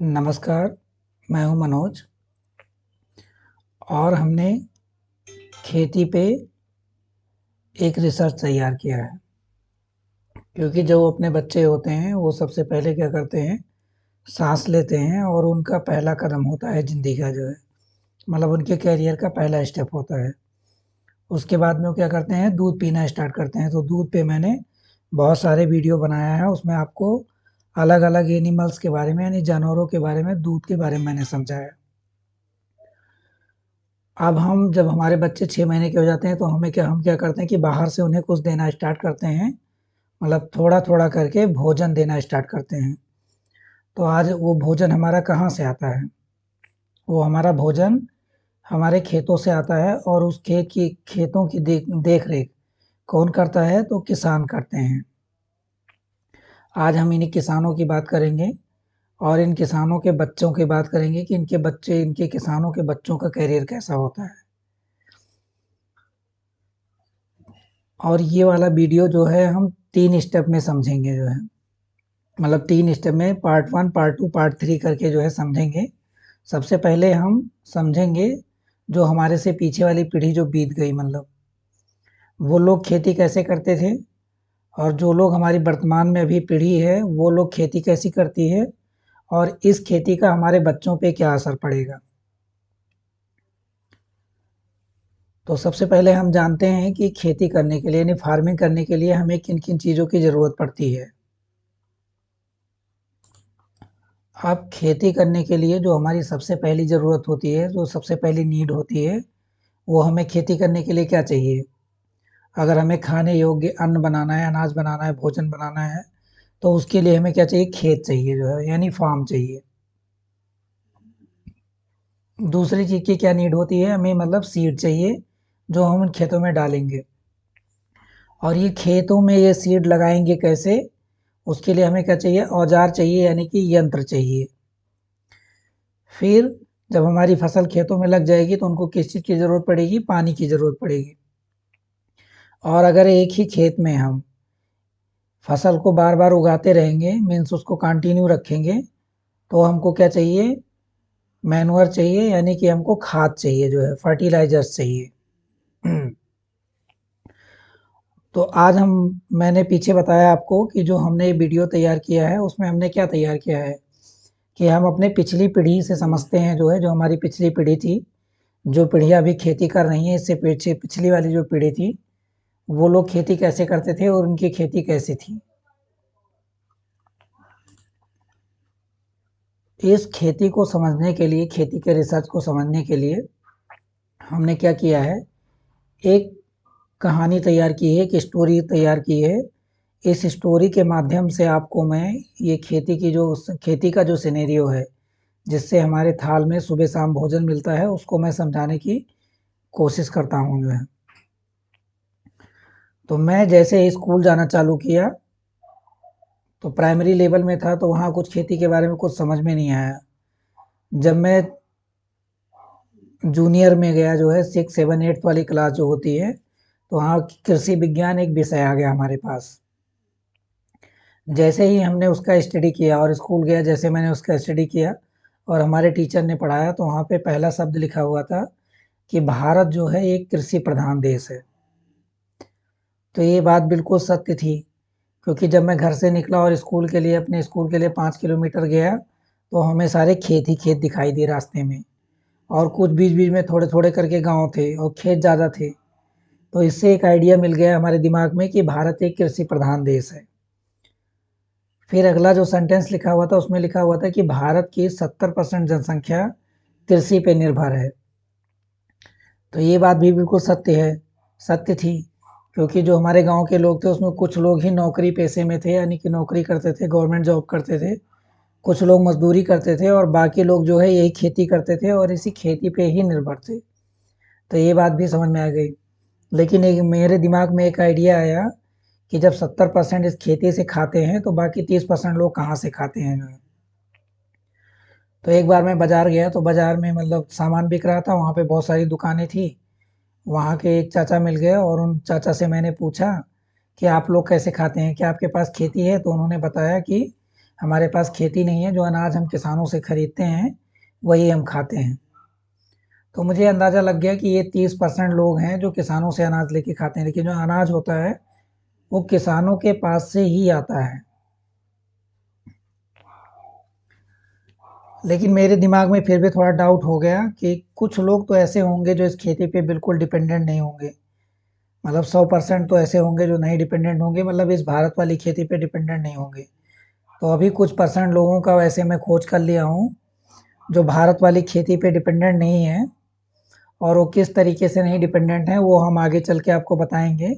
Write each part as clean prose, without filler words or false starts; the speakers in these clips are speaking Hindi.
नमस्कार, मैं हूं मनोज और हमने खेती पे एक रिसर्च तैयार किया है। क्योंकि जो अपने बच्चे होते हैं वो सबसे पहले क्या करते हैं, सांस लेते हैं और उनका पहला कदम होता है ज़िंदगी का जो है, मतलब उनके करियर का पहला स्टेप होता है। उसके बाद में वो क्या करते हैं, दूध पीना स्टार्ट करते हैं। तो दूध पे मैंने बहुत सारे वीडियो बनाया है, उसमें आपको अलग अलग एनिमल्स के बारे में यानी जानवरों के बारे में, दूध के बारे में मैंने समझाया। अब हम जब हमारे बच्चे 6 महीने के हो जाते हैं तो हम क्या करते हैं कि बाहर से उन्हें कुछ देना स्टार्ट करते हैं, मतलब थोड़ा-थोड़ा करके भोजन देना स्टार्ट करते हैं। तो आज वो भोजन हमारा कहाँ से आता है? वो हमारा भोजन हमारे खेतों से आता है और उस खेतों की देख-रेख कौन करता है? तो किसान करते हैं। आज हम इन्हीं किसानों की बात करेंगे और इन किसानों के बच्चों की बात करेंगे कि इनके किसानों के बच्चों का करियर कैसा होता है। और ये वाला वीडियो जो है हम 3 स्टेप में समझेंगे जो है। मतलब 3 स्टेप में पार्ट 1, पार्ट 2, पार्ट 3 करके जो है समझेंगे। सबसे पहले हम समझेंगे जो हमारे से पीछे वाली पीढ़ी जो बीत गई, मतलब वो लोग खेती कैसे करते थे और जो लोग हमारी वर्तमान में अभी पीढ़ी है, वो लोग खेती कैसी करती है और इस खेती का हमारे बच्चों पे क्या असर पड़ेगा। तो सबसे पहले हम जानते हैं कि खेती करने के लिए यानी फार्मिंग करने के लिए हमें किन-किन चीज़ों की ज़रूरत पड़ती है। अब खेती करने के लिए जो हमारी सबसे पहली ज़रूरत होती है, जो सबसे पहली नीड होती है, वो हमें खेती करने के लिए क्या चाहिए? अगर हमें खाने योग्य अन्न बनाना है, अनाज बनाना है, भोजन बनाना है, तो उसके लिए हमें क्या चाहिए? खेत चाहिए जो है, यानी फार्म चाहिए। दूसरी चीज़ की क्या नीड होती है? हमें मतलब सीड चाहिए, जो हम उन खेतों में डालेंगे। और ये खेतों में ये सीड लगाएँगे कैसे? उसके लिए हमें क्या चाहिए? औज़ार चाहिए यानी कि यंत्र चाहिए। फिर जब हमारी फसल खेतों में लग जाएगी तो उनको किस चीज़ की ज़रूरत पड़ेगी? पानी की ज़रूरत पड़ेगी। और अगर एक ही खेत में हम फसल को बार-बार उगाते रहेंगे, मीन्स उसको कंटिन्यू रखेंगे, तो हमको क्या चाहिए? मैन्योर चाहिए यानी कि हमको खाद चाहिए जो है, फर्टिलाइज़र्स चाहिए। तो आज मैंने पीछे बताया आपको कि जो हमने ये वीडियो तैयार किया है, उसमें हमने क्या तैयार किया है कि हम अपने पिछली पीढ़ी से समझते हैं जो है, जो हमारी पिछली पीढ़ी थी, जो पीढ़ियाँ अभी खेती कर रही हैं, इससे पीछे पिछली वाली जो पीढ़ी थी, वो लोग खेती कैसे करते थे और उनकी खेती कैसी थी। इस खेती को समझने के लिए, खेती के रिसर्च को समझने के लिए हमने क्या किया है, एक कहानी तैयार की है, एक स्टोरी तैयार की है। इस स्टोरी के माध्यम से आपको मैं ये खेती का जो सिनेरियो है, जिससे हमारे थाल में सुबह-शाम भोजन मिलता है, उसको मैं समझाने की कोशिश करता हूँ जो है। तो मैं जैसे स्कूल जाना चालू किया, तो प्राइमरी लेवल में था, तो वहाँ कुछ खेती के बारे में कुछ समझ में नहीं आया। जब मैं जूनियर में गया जो है 6, 7, 8 वाली क्लास जो होती है, तो वहाँ कृषि विज्ञान एक विषय आ गया हमारे पास। जैसे ही हमने उसका स्टडी किया और स्कूल गया, जैसे मैंने उसका स्टडी किया और हमारे टीचर ने पढ़ाया, तो वहाँ पे पहला शब्द लिखा हुआ था कि भारत जो है एक कृषि प्रधान देश है। तो ये बात बिल्कुल सत्य थी, क्योंकि जब मैं घर से निकला और अपने स्कूल के लिए 5 किलोमीटर गया, तो हमें सारे खेत ही खेत दिखाई दिए रास्ते में और कुछ बीच-बीच में थोड़े-थोड़े करके गाँव थे और खेत ज़्यादा थे। तो इससे एक आइडिया मिल गया हमारे दिमाग में कि भारत एक कृषि प्रधान देश है। फिर अगला जो सेंटेंस लिखा हुआ था, उसमें लिखा हुआ था कि भारत की 70% जनसंख्या कृषि पे निर्भर है। तो ये बात भी बिल्कुल सत्य थी, क्योंकि जो हमारे गाँव के लोग थे, उसमें कुछ लोग ही नौकरी पेशे में थे, यानी कि नौकरी करते थे, गवर्नमेंट जॉब करते थे। कुछ लोग मज़दूरी करते थे और बाकी लोग जो है यही खेती करते थे और इसी खेती पे ही निर्भर थे। तो ये बात भी समझ में आ गई। लेकिन एक मेरे दिमाग में एक आइडिया आया कि जब 70% इस खेती से खाते हैं, तो बाकी 30% लोग कहाँ से खाते हैं जो है। तो एक बार मैं बाज़ार गया, तो बाज़ार में मतलब सामान बिक रहा था, वहाँ पे बहुत सारी दुकानें थी। वहाँ के एक चाचा मिल गए और उन चाचा से मैंने पूछा कि आप लोग कैसे खाते हैं? क्या आपके पास खेती है? तो उन्होंने बताया कि हमारे पास खेती नहीं है, जो अनाज हम किसानों से खरीदते हैं वही हम खाते हैं। तो मुझे अंदाज़ा लग गया कि ये 30% लोग हैं जो किसानों से अनाज लेके खाते हैं, लेकिन जो अनाज होता है वो किसानों के पास से ही आता है। लेकिन मेरे दिमाग में फिर भी थोड़ा डाउट हो गया कि कुछ लोग तो ऐसे होंगे जो इस खेती पे बिल्कुल डिपेंडेंट नहीं होंगे। मतलब 100% तो ऐसे होंगे जो नहीं डिपेंडेंट होंगे, मतलब इस भारत वाली खेती पे डिपेंडेंट नहीं होंगे। तो अभी कुछ परसेंट लोगों का वैसे मैं खोज कर लिया हूँ जो भारत वाली खेती पे डिपेंडेंट नहीं है, और वो किस तरीके से नहीं डिपेंडेंट है वो हम आगे चल के आपको बताएंगे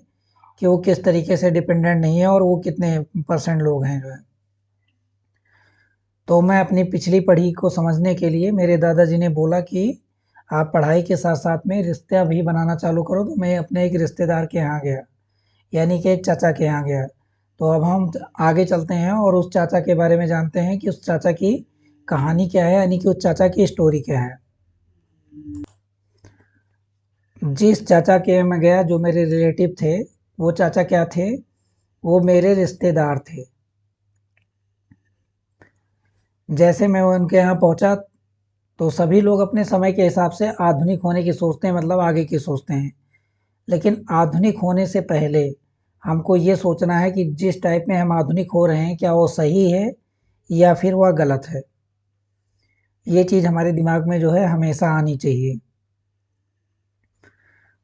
कि वो किस तरीके से डिपेंडेंट नहीं है और वो कितने परसेंट लोग हैं जो है। तो मैं अपनी पिछली पढ़ी को समझने के लिए मेरे दादाजी ने बोला कि आप पढ़ाई के साथ साथ में रिश्ता भी बनाना चालू करो, तो मैं अपने एक रिश्तेदार के यहाँ गया, यानी कि एक चाचा के यहाँ गया। तो अब हम आगे चलते हैं और उस चाचा के बारे में जानते हैं कि उस चाचा की कहानी क्या है, यानी कि उस चाचा की स्टोरी क्या है। जिस चाचा के मैं गया जो मेरे रिलेटिव थे, वो चाचा क्या थे, वो मेरे रिश्तेदार थे। जैसे मैं उनके यहाँ पहुँचा तो सभी लोग अपने समय के हिसाब से आधुनिक होने की सोचते हैं, मतलब आगे की सोचते हैं। लेकिन आधुनिक होने से पहले हमको ये सोचना है कि जिस टाइप में हम आधुनिक हो रहे हैं क्या वो सही है या फिर वह गलत है। ये चीज़ हमारे दिमाग में जो है हमेशा आनी चाहिए।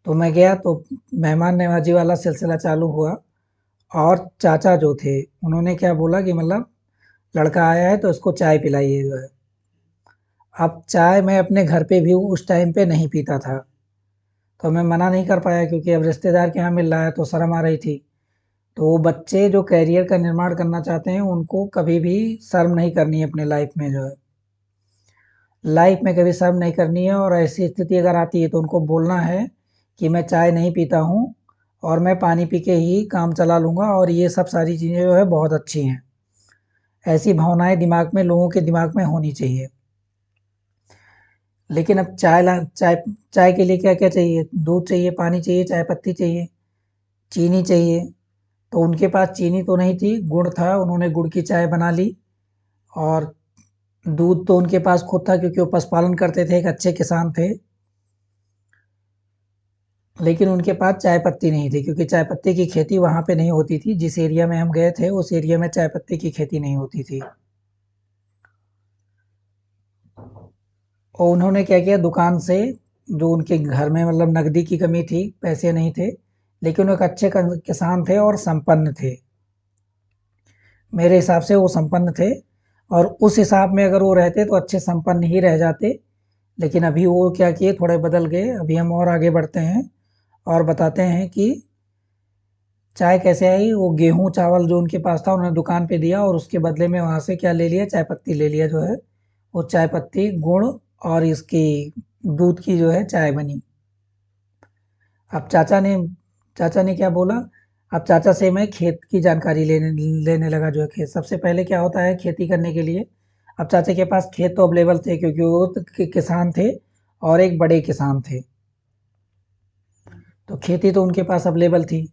तो मैं गया तो मेहमान नवाजी वाला सिलसिला चालू हुआ, और चाचा जो थे उन्होंने क्या बोला कि मतलब लड़का आया है तो इसको चाय पिलाइए जो है। अब चाय मैं अपने घर पे भी उस टाइम पे नहीं पीता था, तो मैं मना नहीं कर पाया क्योंकि अब रिश्तेदार के यहाँ मिल रहा है तो शर्म आ रही थी। तो वो बच्चे जो करियर का निर्माण करना चाहते हैं उनको कभी भी शर्म नहीं करनी है अपने लाइफ में जो है। लाइफ में कभी शर्म नहीं करनी है, और ऐसी स्थिति अगर आती है तो उनको बोलना है कि मैं चाय नहीं पीता हूँ और मैं पानी पी के ही काम चला लूँगा, और ये सब सारी चीज़ें जो है बहुत अच्छी हैं। ऐसी भावनाएँ दिमाग में लोगों के दिमाग में होनी चाहिए। लेकिन अब चाय चाय के लिए क्या-क्या चाहिए? दूध चाहिए, पानी चाहिए, चाय पत्ती चाहिए, चीनी चाहिए। तो उनके पास चीनी तो नहीं थी, गुड़ था, उन्होंने गुड़ की चाय बना ली। और दूध तो उनके पास खुद था क्योंकि वो पशुपालन करते थे, एक अच्छे किसान थे। लेकिन उनके पास चाय पत्ती नहीं थी क्योंकि चाय पत्ती की खेती वहाँ पे नहीं होती थी। जिस एरिया में हम गए थे उस एरिया में चाय पत्ती की खेती नहीं होती थी। और उन्होंने क्या किया, दुकान से जो उनके घर में मतलब नकदी की कमी थी, पैसे नहीं थे, लेकिन वो एक अच्छे किसान थे और संपन्न थे। मेरे हिसाब से वो संपन्न थे, और उस हिसाब में अगर वो रहते तो अच्छे संपन्न ही रह जाते। लेकिन अभी वो क्या किए, थोड़े बदल गए। अभी हम और आगे बढ़ते हैं और बताते हैं कि चाय कैसे आई। वो गेहूँ चावल जो उनके पास था उन्होंने दुकान पे दिया, और उसके बदले में वहाँ से क्या ले लिया, चाय पत्ती ले लिया जो है। वो चाय पत्ती, गुड़ और इसकी दूध की जो है चाय बनी। अब चाचा ने क्या बोला, अब चाचा से मैं खेत की जानकारी लेने लेने लगा जो है। खेत सबसे पहले क्या होता है खेती करने के लिए। अब चाचा के पास खेत तो अवेलेबल थे क्योंकि वो तो किसान थे और एक बड़े किसान थे, तो खेती तो उनके पास अवेलेबल थी।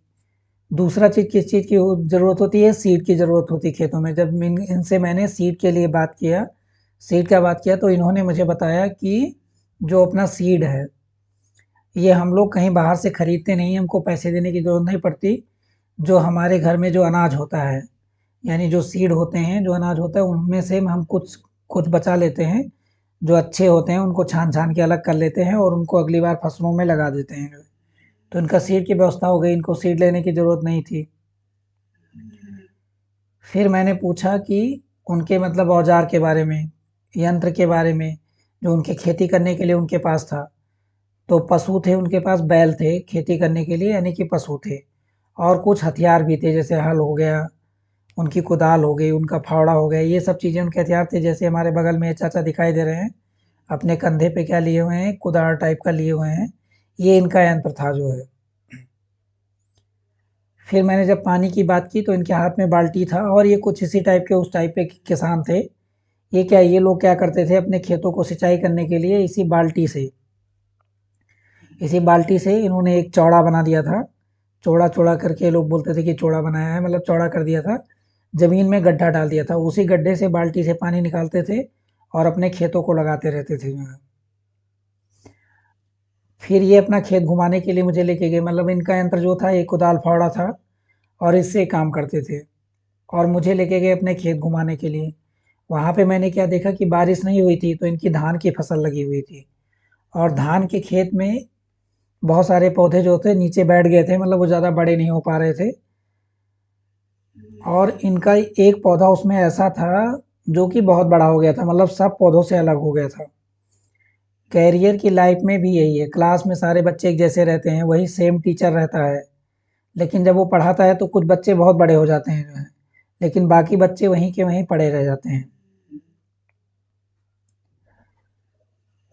दूसरा चीज़ किस चीज़ की ज़रूरत होती है, सीड की ज़रूरत होती है खेतों में। जब इनसे मैंने सीड के लिए बात किया, सीड का बात किया, तो इन्होंने मुझे बताया कि जो अपना सीड है ये हम लोग कहीं बाहर से खरीदते नहीं हैं, हमको पैसे देने की ज़रूरत नहीं पड़ती। जो हमारे घर में जो अनाज होता है, यानी जो सीड होते हैं, जो अनाज होता है उनमें से हम कुछ कुछ बचा लेते हैं। जो अच्छे होते हैं उनको छान-छान के अलग कर लेते हैं और उनको अगली बार फसलों में लगा देते हैं। तो इनका सीड की व्यवस्था हो गई, इनको सीड लेने की ज़रूरत नहीं थी। फिर मैंने पूछा कि उनके मतलब औज़ार के बारे में, यंत्र के बारे में, जो उनके खेती करने के लिए उनके पास था। तो पशु थे उनके पास, बैल थे खेती करने के लिए, यानी कि पशु थे। और कुछ हथियार भी थे, जैसे हल हो गया, उनकी कुदाल हो गई, उनका फावड़ा हो गया, ये सब चीज़ें उनके हथियार थे। जैसे हमारे बगल में चाचा दिखाई दे रहे हैं, अपने कंधे पे क्या लिए हुए हैं, कुदाल टाइप का लिए हुए हैं, ये इनका यंत्र था जो है। फिर मैंने जब पानी की बात की तो इनके हाथ में बाल्टी था, और ये कुछ इसी टाइप के उस टाइप के किसान थे। ये लोग क्या करते थे अपने खेतों को सिंचाई करने के लिए इसी बाल्टी से इन्होंने एक चौड़ा बना दिया था। चौड़ा चौड़ा करके लोग बोलते थे कि चौड़ा बनाया है, मतलब चौड़ा कर दिया था, ज़मीन में गड्ढा डाल दिया था, उसी गड्ढे से बाल्टी से पानी निकालते थे और अपने खेतों को लगाते रहते थे जो है। फिर ये अपना खेत घुमाने के लिए मुझे लेके गए, मतलब इनका यंत्र जो था एक कुदाल फावड़ा था और इससे काम करते थे और मुझे लेके गए अपने खेत घुमाने के लिए। वहाँ पे मैंने क्या देखा कि बारिश नहीं हुई थी तो इनकी धान की फसल लगी हुई थी और धान के खेत में बहुत सारे पौधे जो थे नीचे बैठ गए थे, मतलब वो ज़्यादा बड़े नहीं हो पा रहे थे और इनका एक पौधा उसमें ऐसा था जो कि बहुत बड़ा हो गया था, मतलब सब पौधों से अलग हो गया था। कैरियर की लाइफ में भी यही है, क्लास में सारे बच्चे एक जैसे रहते हैं, वही सेम टीचर रहता है, लेकिन जब वो पढ़ाता है तो कुछ बच्चे बहुत बड़े हो जाते हैं जो है, लेकिन बाकी बच्चे वहीं के वहीं पड़े रह जाते हैं।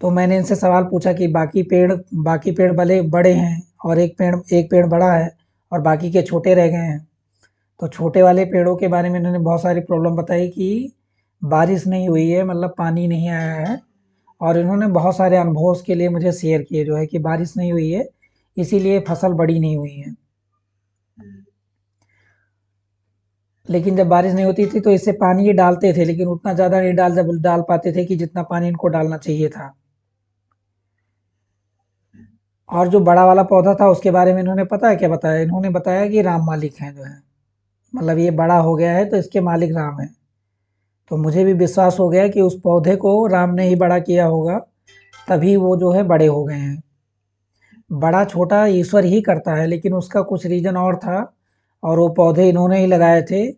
तो मैंने इनसे सवाल पूछा कि बाकी पेड़ भले बड़े हैं और एक पेड़ बड़ा है और बाकी के छोटे रह गए हैं। तो छोटे वाले पेड़ों के बारे में इन्होंने बहुत सारी प्रॉब्लम बताई कि बारिश नहीं हुई है, मतलब पानी नहीं आया है और इन्होंने बहुत सारे अनुभव उसके लिए मुझे शेयर किए जो है कि बारिश नहीं हुई है, इसीलिए फसल बड़ी नहीं हुई है। लेकिन जब बारिश नहीं होती थी तो इससे पानी ये डालते थे, लेकिन उतना ज़्यादा नहीं डाल पाते थे कि जितना पानी इनको डालना चाहिए था। और जो बड़ा वाला पौधा था उसके बारे में इन्होंने पता है क्या बताया? इन्होंने बताया कि राम मालिक हैं जो है, मतलब ये बड़ा हो गया है तो इसके मालिक राम हैं। तो मुझे भी विश्वास हो गया कि उस पौधे को राम ने ही बड़ा किया होगा, तभी वो जो है बड़े हो गए हैं। बड़ा छोटा ईश्वर ही करता है, लेकिन उसका कुछ रीज़न और था और वो पौधे इन्होंने ही लगाए थे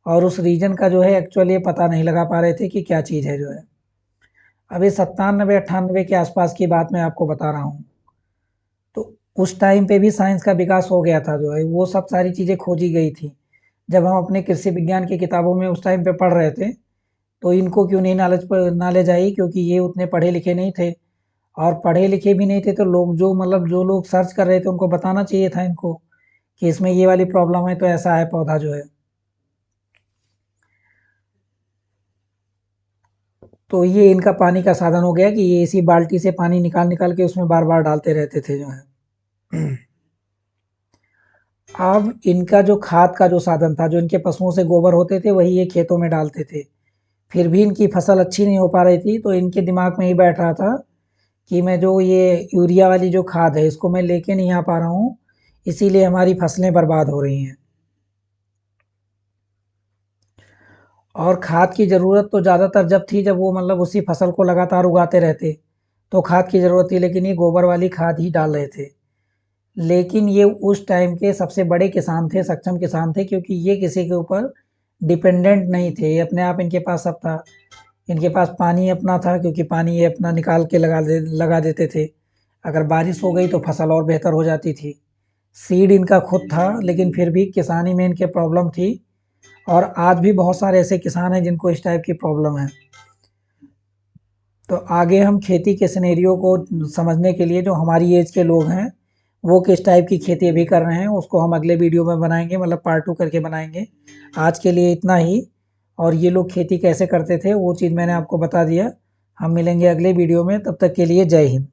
और उस रीज़न का जो है एक्चुअली ये पता नहीं लगा पा रहे थे कि क्या चीज़ है जो है। अभी 97-98 के आसपास की बात मैं आपको बता रहा हूँ। तो उस टाइम पे भी साइंस का विकास हो गया था जो है, वो सब सारी चीज़ें खोजी गई थी। जब हम अपने कृषि विज्ञान की किताबों में उस टाइम पे पढ़ रहे थे, तो इनको क्यों नहीं नॉलेज आई, क्योंकि ये उतने पढ़े लिखे नहीं थे और पढ़े लिखे भी नहीं थे तो लोग जो लोग सर्च कर रहे थे उनको बताना चाहिए था इनको कि इसमें ये वाली प्रॉब्लम है तो ऐसा है पौधा जो है। तो ये इनका पानी का साधन हो गया कि ये इसी बाल्टी से पानी निकाल निकाल के उसमें बार बार डालते रहते थे जो है। अब इनका जो खाद का जो साधन था, जो इनके पशुओं से गोबर होते थे वही ये खेतों में डालते थे, फिर भी इनकी फसल अच्छी नहीं हो पा रही थी तो इनके दिमाग में ही बैठ रहा था कि मैं जो ये यूरिया वाली जो खाद है इसको मैं लेके नहीं आ पा रहा हूँ, इसीलिए हमारी फसलें बर्बाद हो रही हैं। और खाद की ज़रूरत तो ज़्यादातर जब थी जब वो मतलब उसी फसल को लगातार उगाते रहते, तो खाद की ज़रूरत थी, लेकिन ये गोबर वाली खाद ही डाल रहे थे। लेकिन ये उस टाइम के सबसे बड़े किसान थे, सक्षम किसान थे, क्योंकि ये किसी के ऊपर डिपेंडेंट नहीं थे, ये अपने आप इनके पास सब था। इनके पास पानी अपना था क्योंकि पानी ये अपना निकाल के लगा देते थे। अगर बारिश हो गई तो फसल और बेहतर हो जाती थी। सीड इनका खुद था, लेकिन फिर भी किसानी में इनके प्रॉब्लम थी और आज भी बहुत सारे ऐसे किसान हैं जिनको इस टाइप की प्रॉब्लम है। तो आगे हम खेती के सिनेरियो को समझने के लिए जो हमारी एज के लोग हैं, वो किस टाइप की खेती अभी कर रहे हैं, उसको हम अगले वीडियो में बनाएँगे, मतलब पार्ट 2 करके बनाएँगे। आज के लिए इतना ही। और ये लोग खेती कैसे करते थे वो चीज़ मैंने आपको बता दिया। हम मिलेंगे अगले वीडियो में, तब तक के लिए जय हिंद।